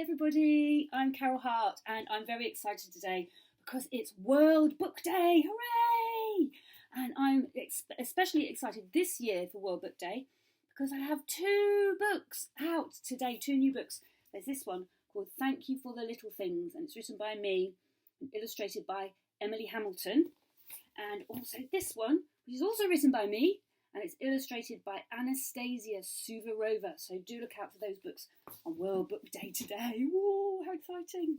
everybody, I'm Caryl Hart and I'm very excited today because it's World Book Day, hooray! And I'm especially excited this year for World Book Day because I have two books out today, two new books. There's this one called Thank You for the Little Things, and it's written by me and illustrated by Emily Hamilton, and also this one, which is also written by me, and it's illustrated by Anastasia Suvarova. So do look out for those books on World Book Day today. Whoa, how exciting.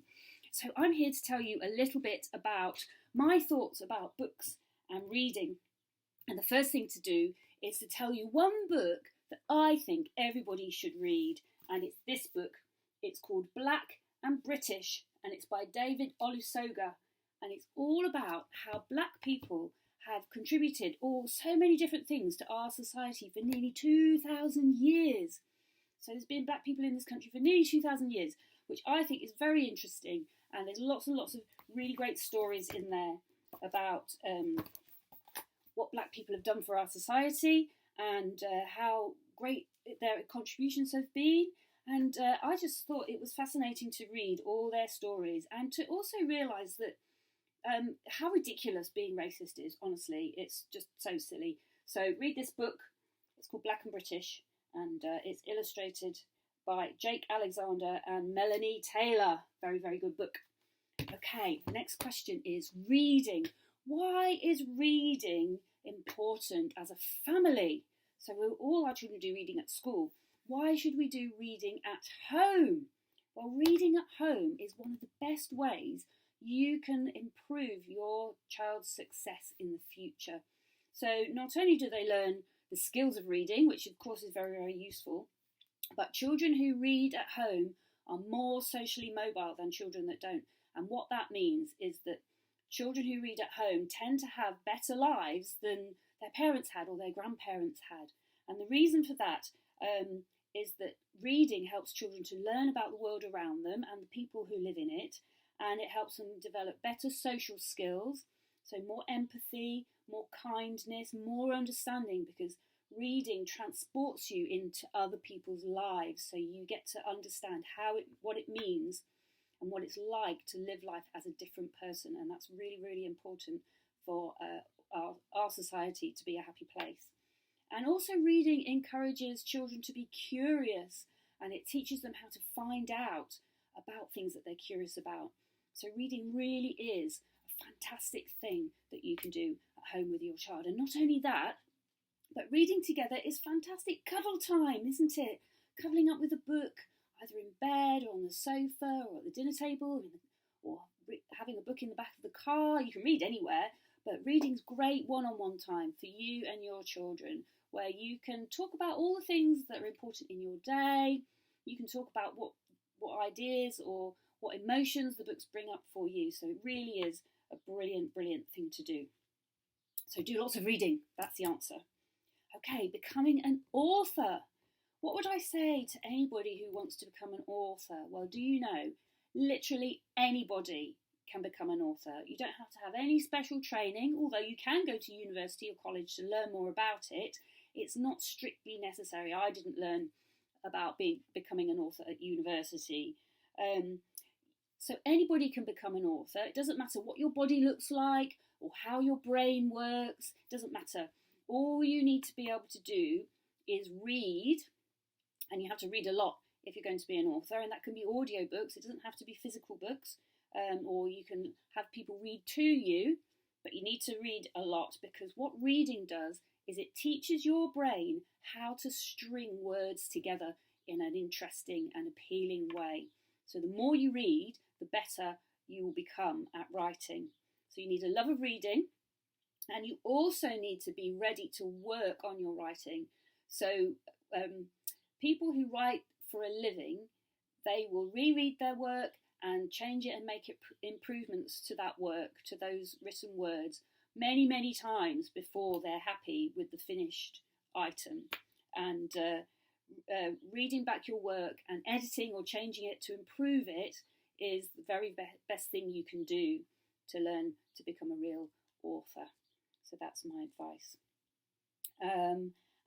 So I'm here to tell you a little bit about my thoughts about books and reading. And the first thing to do is to tell you one book that I think everybody should read. And it's this book. It's called Black and British, and it's by David Olusoga. And it's all about how black people have contributed so many different things to our society for nearly 2,000 years. So there's been black people in this country for nearly 2,000 years, which I think is very interesting. And there's lots and lots of really great stories in there about what black people have done for our society and how great their contributions have been. And I just thought it was fascinating to read all their stories and to also realise that how ridiculous being racist is, honestly. It's just so silly. So read this book. It's called Black and British, and it's illustrated by Jake Alexander and Melanie Taylor. Very, very good book. Okay, next question is reading. Why is reading important as a family? So all our children do reading at school. Why should we do reading at home? Well, reading at home is one of the best ways you can improve your child's success in the future. So not only do they learn the skills of reading, which of course is very, very useful, but children who read at home are more socially mobile than children that don't. And what that means is that children who read at home tend to have better lives than their parents had or their grandparents had. And the reason for that is that reading helps children to learn about the world around them and the people who live in it. And it helps them develop better social skills, so more empathy, more kindness, more understanding, because reading transports you into other people's lives, so you get to understand what it means and what it's like to live life as a different person, and that's really, really important for our society to be a happy place. And also reading encourages children to be curious, and it teaches them how to find out about things that they're curious about. So reading really is a fantastic thing that you can do at home with your child. And not only that, but reading together is fantastic cuddle time, isn't it? Cuddling up with a book, either in bed or on the sofa or at the dinner table, or having a book in the back of the car. You can read anywhere, but reading's great one-on-one time for you and your children, where you can talk about all the things that are important in your day. You can talk about what ideas or what emotions the books bring up for you. So it really is a brilliant, brilliant thing to do. So do lots of reading. That's the answer. Okay, becoming an author. What would I say to anybody who wants to become an author? Well, do you know, literally anybody can become an author. You don't have to have any special training, although you can go to university or college to learn more about it. It's not strictly necessary. I didn't learn about becoming an author at university. So anybody can become an author. It doesn't matter what your body looks like or how your brain works. It doesn't matter. All you need to be able to do is read, and you have to read a lot if you're going to be an author, and that can be audiobooks. It doesn't have to be physical books, or you can have people read to you, but you need to read a lot, because what reading does is it teaches your brain how to string words together in an interesting and appealing way. So the more you read, the better you will become at writing. So you need a love of reading, and you also need to be ready to work on your writing. So people who write for a living, they will reread their work and change it and make improvements to that work, to those written words, many, many times before they're happy with the finished item. And reading back your work and editing or changing it to improve it is the very best thing you can do to learn to become a real author. So that's my advice.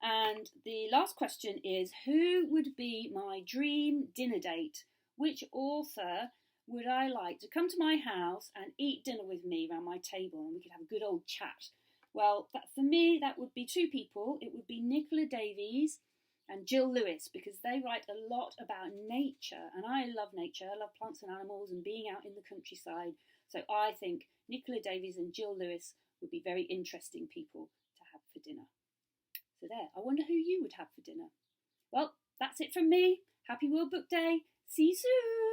And the last question is, who would be my dream dinner date which author would I like to come to my house and eat dinner with me around my table and we could have a good old chat? Well, for me, that would be two people. It would be Nicola Davies and Jill Lewis, because they write a lot about nature, and I love nature. I love plants and animals and being out in the countryside. So I think Nicola Davies and Jill Lewis would be very interesting people to have for dinner. So there, I wonder who you would have for dinner. Well, that's it from me. Happy World Book Day. See you soon.